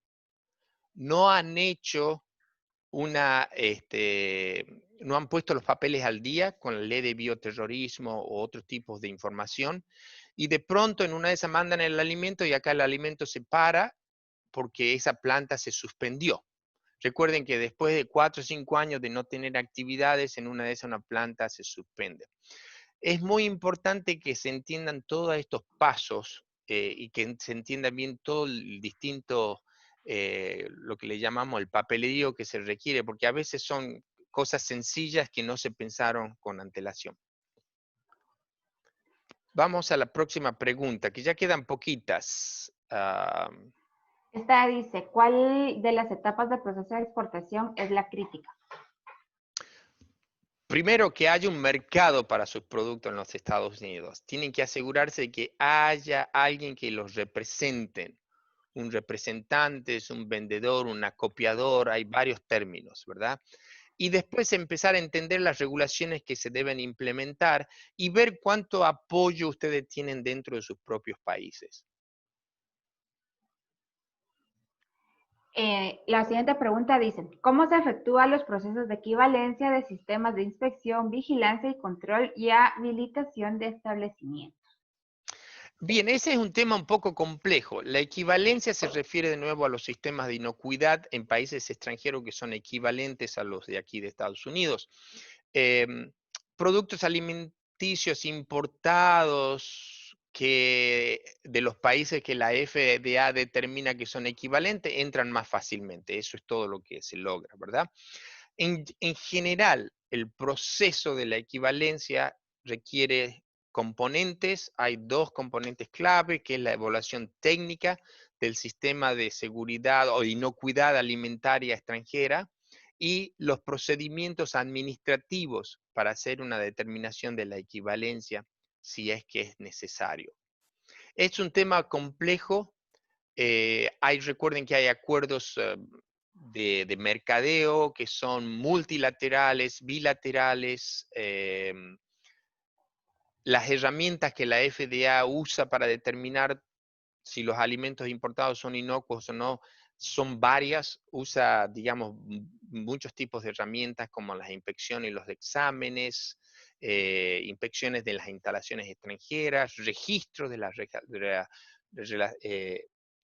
no han hecho no han puesto los papeles al día con la ley de bioterrorismo o otros tipos de información, y de pronto en una de esas mandan el alimento y acá el alimento se para porque esa planta se suspendió. Recuerden que después de 4 o 5 años de no tener actividades, en una de esas una planta se suspende. Es muy importante que se entiendan todos estos pasos y que se entienda bien todo el distinto, lo que le llamamos el papelerío que se requiere, porque a veces son cosas sencillas que no se pensaron con antelación. Vamos a la próxima pregunta, que ya quedan poquitas. Esta dice, ¿cuál de las etapas del proceso de exportación es la crítica? Primero, que haya un mercado para sus productos en los Estados Unidos. Tienen que asegurarse de que haya alguien que los represente. Un representante, es un vendedor, un acopiador, hay varios términos, ¿verdad? Y después empezar a entender las regulaciones que se deben implementar y ver cuánto apoyo ustedes tienen dentro de sus propios países. La siguiente pregunta dice, ¿cómo se efectúan los procesos de equivalencia de sistemas de inspección, vigilancia y control y habilitación de establecimientos? Bien, ese es un tema un poco complejo. La equivalencia se refiere de nuevo a los sistemas de inocuidad en países extranjeros que son equivalentes a los de aquí de Estados Unidos. Em, Productos alimenticios importados que de los países que la FDA determina que son equivalentes entran más fácilmente. Eso es todo lo que se logra, ¿verdad? En general, el proceso de la equivalencia requiere componentes. Hay dos componentes clave, que es la evaluación técnica del sistema de seguridad o inocuidad alimentaria extranjera y los procedimientos administrativos para hacer una determinación de la equivalencia si es que es necesario. Es un tema complejo. Recuerden que hay acuerdos de mercadeo que son multilaterales, bilaterales. Las herramientas que la FDA usa para determinar si los alimentos importados son inocuos o no son varias. Usa, digamos, muchos tipos de herramientas como las inspecciones y los exámenes, inspecciones de las instalaciones extranjeras, registros de las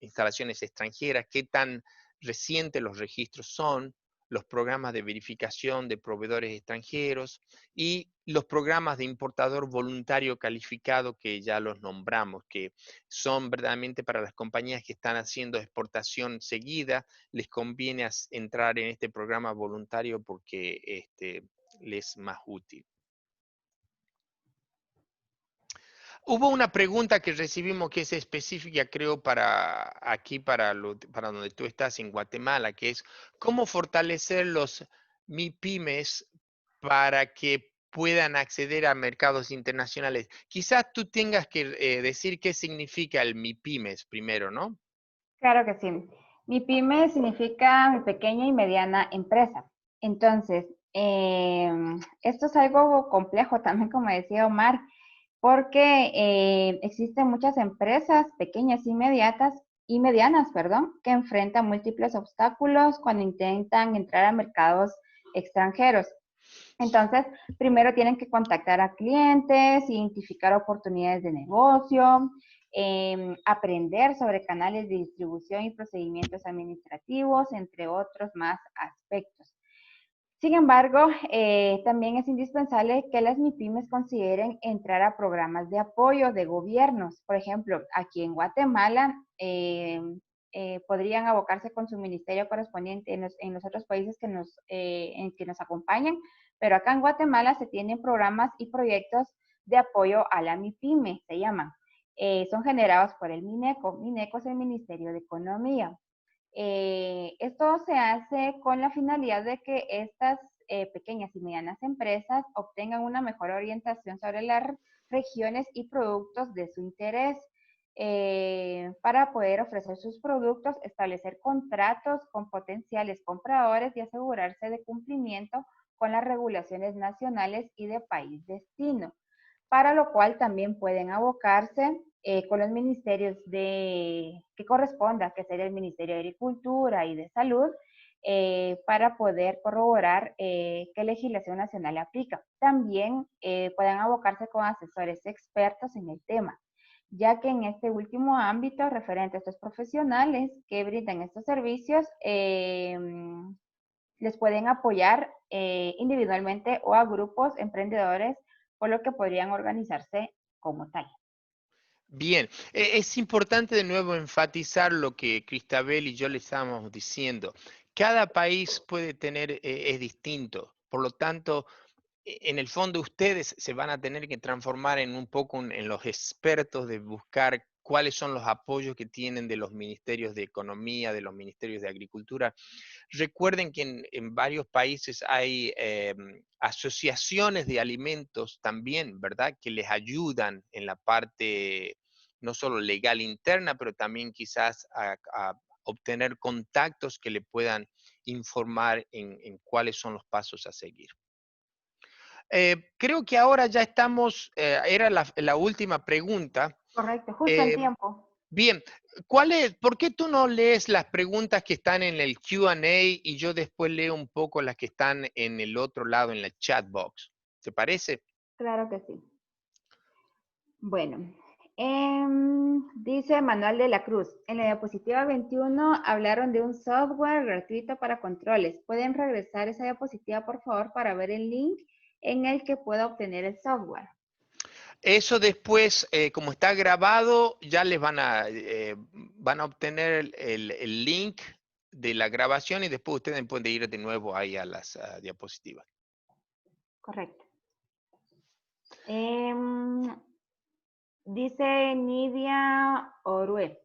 instalaciones extranjeras, qué tan recientes los registros son, los programas de verificación de proveedores extranjeros y los programas de importador voluntario calificado que ya los nombramos, que son verdaderamente para las compañías que están haciendo exportación seguida, les conviene entrar en este programa voluntario porque les es más útil. Hubo una pregunta que recibimos que es específica, creo, para aquí, para donde tú estás en Guatemala, que es cómo fortalecer los MIPYMES para que puedan acceder a mercados internacionales. Quizás tú tengas que decir qué significa el MIPYMES primero, ¿no? Claro que sí. Mi pyme significa mi pequeña y mediana empresa. Entonces, esto es algo complejo también, como decía Omar, porque existen muchas empresas pequeñas y medianas, perdón, que enfrentan múltiples obstáculos cuando intentan entrar a mercados extranjeros. Entonces, primero tienen que contactar a clientes, identificar oportunidades de negocio, aprender sobre canales de distribución y procedimientos administrativos, entre otros más aspectos. Sin embargo, también es indispensable que las MIPYMES consideren entrar a programas de apoyo de gobiernos. Por ejemplo, aquí en Guatemala podrían abocarse con su ministerio correspondiente en los otros países en que nos acompañan, pero acá en Guatemala se tienen programas y proyectos de apoyo a la MIPYME, se llaman. Son generados por el MINECO. MINECO es el Ministerio de Economía. Esto se hace con la finalidad de que estas pequeñas y medianas empresas obtengan una mejor orientación sobre las regiones y productos de su interés para poder ofrecer sus productos, establecer contratos con potenciales compradores y asegurarse de cumplimiento con las regulaciones nacionales y de país destino, para lo cual también pueden abocarse con los ministerios que corresponda, que sería el Ministerio de Agricultura y de Salud, para poder corroborar qué legislación nacional aplica. También pueden abocarse con asesores expertos en el tema, ya que en este último ámbito, referente a estos profesionales que brindan estos servicios, les pueden apoyar individualmente o a grupos emprendedores, por lo que podrían organizarse como tal. Bien, es importante de nuevo enfatizar lo que Cristabel y yo le estábamos diciendo. Cada país puede tener, es distinto. Por lo tanto, en el fondo ustedes se van a tener que transformar en un poco en los expertos de buscar cuáles son los apoyos que tienen de los ministerios de Economía, de los ministerios de Agricultura. Recuerden que en varios países hay asociaciones de alimentos también, ¿verdad? Que les ayudan en la parte no solo legal interna, pero también quizás a obtener contactos que le puedan informar en cuáles son los pasos a seguir. Creo que ahora ya estamos, era la última pregunta. Correcto, justo en Eh, tiempo. Bien, ¿por qué tú no lees las preguntas que están en el Q&A y yo después leo un poco las que están en el otro lado, en la chat box? ¿Te parece? Claro que sí. Bueno, dice Manuel de la Cruz, en la diapositiva 21 hablaron de un software gratuito para controles. ¿Pueden regresar esa diapositiva, por favor, para ver el link en el que pueda obtener el software? Eso después, como está grabado, ya les van a obtener el link de la grabación y después ustedes pueden ir de nuevo ahí a las diapositivas. Correcto. Dice Nidia Orue.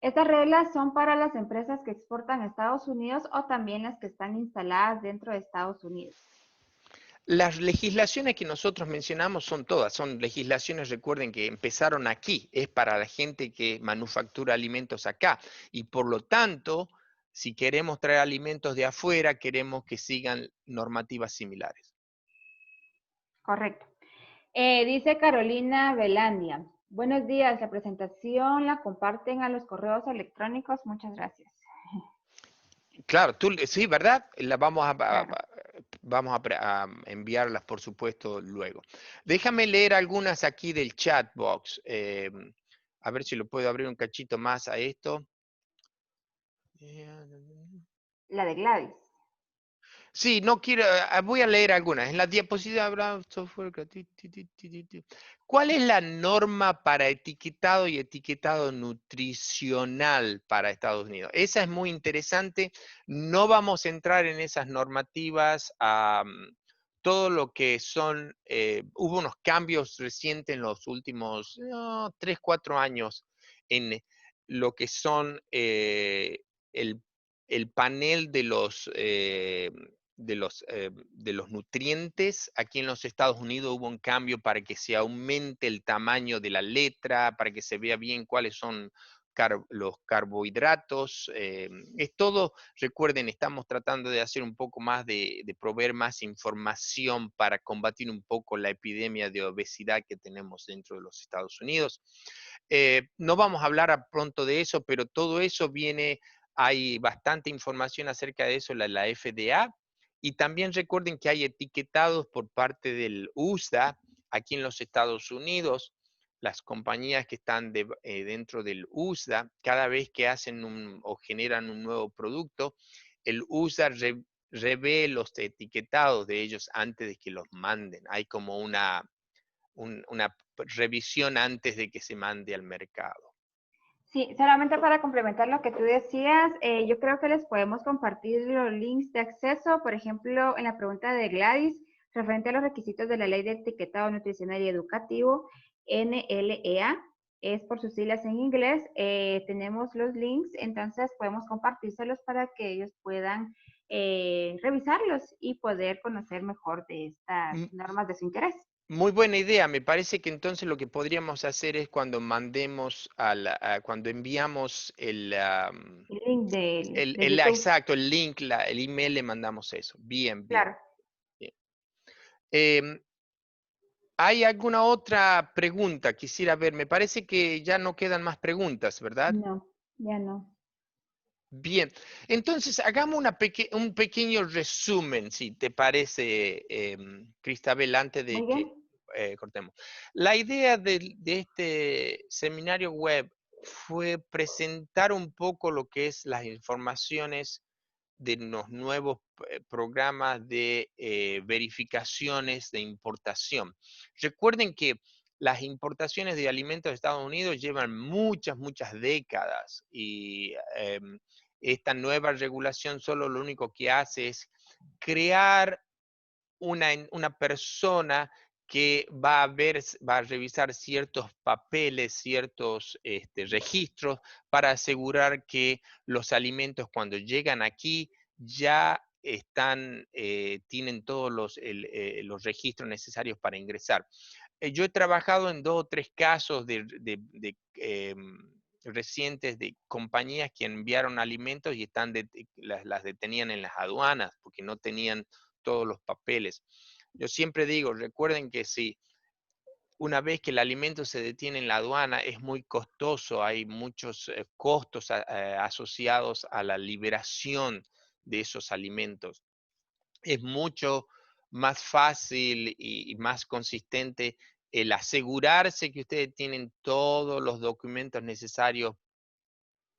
¿Estas reglas son para las empresas que exportan a Estados Unidos o también las que están instaladas dentro de Estados Unidos? Las legislaciones que nosotros mencionamos son todas, son legislaciones, recuerden que empezaron aquí, es para la gente que manufactura alimentos acá y por lo tanto, si queremos traer alimentos de afuera, queremos que sigan normativas similares. Correcto. Dice Carolina Velandia. Buenos días, la presentación la comparten a los correos electrónicos. Muchas gracias. Claro, sí, ¿verdad? Claro. A enviarlas, por supuesto, luego. Déjame leer algunas aquí del chat box. A ver si lo puedo abrir un cachito más a esto. La de Gladys. Sí, no quiero, voy a leer algunas. En la diapositiva habrá software gratuito. ¿Cuál es la norma para etiquetado y etiquetado nutricional para Estados Unidos? Esa es muy interesante. No vamos a entrar en esas normativas todo lo que son, hubo unos cambios recientes en los últimos 3, 4 años en lo que son el, el panel de los nutrientes. Aquí en los Estados Unidos hubo un cambio para que se aumente el tamaño de la letra, para que se vea bien cuáles son los carbohidratos. Es todo. Recuerden, estamos tratando de hacer un poco más de proveer más información para combatir un poco la epidemia de obesidad que tenemos dentro de los Estados Unidos. No vamos a hablar a pronto de eso, pero todo eso viene, hay bastante información acerca de eso en la FDA. Y también recuerden que hay etiquetados por parte del USDA aquí en los Estados Unidos. Las compañías que están dentro del USDA, cada vez que hacen o generan un nuevo producto, el USDA revé los etiquetados de ellos antes de que los manden. Hay como una revisión antes de que se mande al mercado. Sí, solamente para complementar lo que tú decías, yo creo que les podemos compartir los links de acceso, por ejemplo, en la pregunta de Gladys, referente a los requisitos de la Ley de Etiquetado Nutricional y Educativo, NLEA, es por sus siglas en inglés, tenemos los links, entonces podemos compartírselos para que ellos puedan revisarlos y poder conocer mejor de estas M- normas de su interés. Muy buena idea. Me parece que entonces lo que podríamos hacer es cuando cuando enviamos El link de YouTube, exacto, el link, el email, le mandamos eso. Bien, bien, claro. bien. Em, ¿Hay alguna otra pregunta? Quisiera ver, me parece que ya no quedan más preguntas, ¿verdad? No, ya no. Bien, entonces hagamos un pequeño resumen, si te parece, Cristabel, antes de Muy que bien. cortemos. La idea de este seminario web fue presentar un poco lo que es las informaciones de los nuevos programas de verificaciones de importación. Recuerden que las importaciones de alimentos de Estados Unidos llevan muchas, muchas décadas y esta nueva regulación solo lo único que hace es crear una persona que va a revisar ciertos papeles, ciertos registros para asegurar que los alimentos cuando llegan aquí ya tienen todos los registros necesarios para ingresar. Yo he trabajado en 2 o 3 casos recientes de compañías que enviaron alimentos y las detenían en las aduanas porque no tenían todos los papeles. Yo siempre digo, recuerden que si una vez que el alimento se detiene en la aduana es muy costoso, hay muchos costos asociados a la liberación de esos alimentos. Es mucho más fácil y más consistente el asegurarse que ustedes tienen todos los documentos necesarios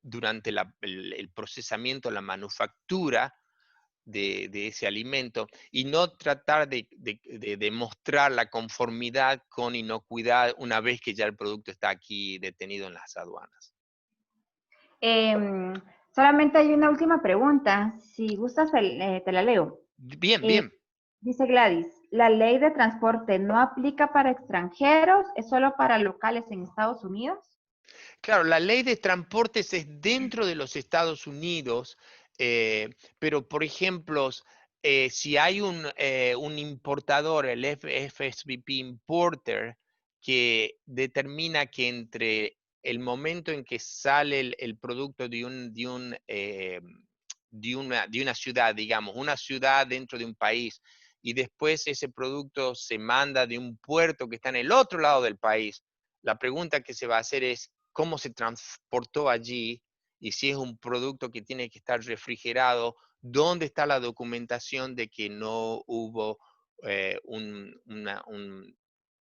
durante el procesamiento, la manufactura de ese alimento y no tratar de demostrar la conformidad con inocuidad una vez que ya el producto está aquí detenido en las aduanas. Em, Solamente hay una última pregunta. Si gustas, te la leo. Bien, Eh, bien. Dice Gladys, ¿la ley de transporte no aplica para extranjeros? ¿Es solo para locales en Estados Unidos? Claro, la ley de transportes es dentro de los Estados Unidos, pero por ejemplo, si hay un importador, el FSBP Importer, que determina que entre el momento en que sale el producto de una ciudad, digamos, una ciudad dentro de un país, y después ese producto se manda de un puerto que está en el otro lado del país, la pregunta que se va a hacer es, cómo se transportó allí y si es un producto que tiene que estar refrigerado, dónde está la documentación de que no hubo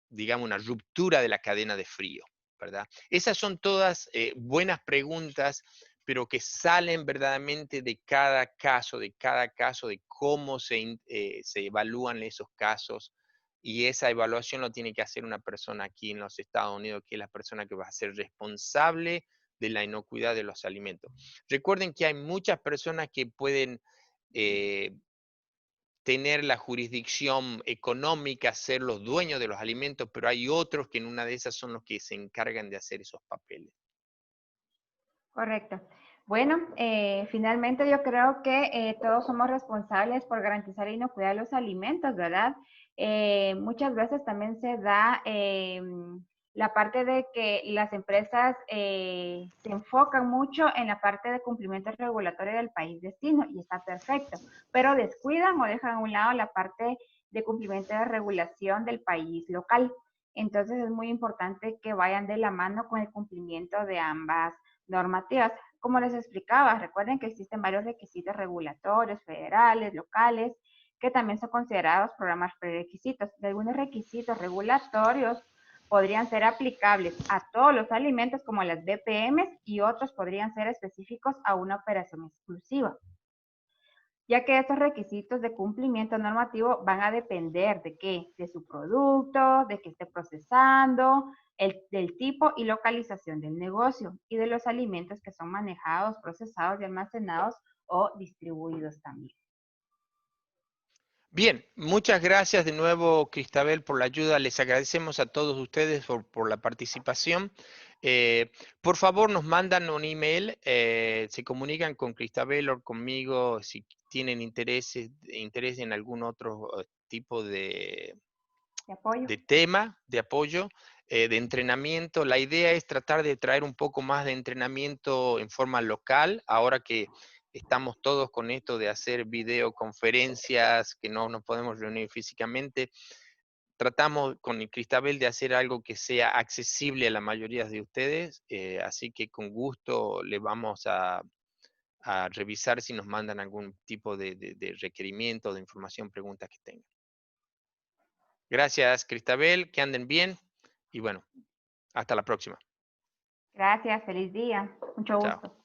digamos, una ruptura de la cadena de frío, ¿verdad? Esas son todas buenas preguntas, pero que salen verdaderamente de cada caso, de cómo se evalúan esos casos. Y esa evaluación lo tiene que hacer una persona aquí en los Estados Unidos, que es la persona que va a ser responsable de la inocuidad de los alimentos. Recuerden que hay muchas personas que pueden eh, tener la jurisdicción económica, ser los dueños de los alimentos, pero hay otros que en una de esas son los que se encargan de hacer esos papeles. Correcto. Bueno, finalmente yo creo que todos somos responsables por garantizar la inocuidad de los alimentos, ¿verdad? Muchas veces también se da la parte de que las empresas se enfocan mucho en la parte de cumplimiento regulatorio del país destino y está perfecto, pero descuidan o dejan a un lado la parte de cumplimiento de regulación del país local. Entonces es muy importante que vayan de la mano con el cumplimiento de ambas normativas. Como les explicaba, recuerden que existen varios requisitos regulatorios, federales, locales, que también son considerados programas prerequisitos. De algunos requisitos regulatorios podrían ser aplicables a todos los alimentos como las BPMs y otros podrían ser específicos a una operación exclusiva, ya que estos requisitos de cumplimiento normativo van a depender de qué, de su producto, de qué esté procesando, del tipo y localización del negocio y de los alimentos que son manejados, procesados y almacenados o distribuidos también. Bien, muchas gracias de nuevo, Cristabel, por la ayuda. Les agradecemos a todos ustedes por la participación. Por favor, nos mandan un email, se comunican con Cristabel o conmigo si tienen interés en algún otro tipo ¿De apoyo? de tema, de apoyo, de entrenamiento. La idea es tratar de traer un poco más de entrenamiento en forma local, ahora que estamos todos con esto de hacer videoconferencias, que no nos podemos reunir físicamente. Tratamos con Cristabel de hacer algo que sea accesible a la mayoría de ustedes, así que con gusto le vamos a revisar si nos mandan algún tipo de requerimiento, de información, preguntas que tengan. Gracias, Cristabel, que anden bien y bueno, hasta la próxima. Gracias, feliz día, mucho Chao. gusto.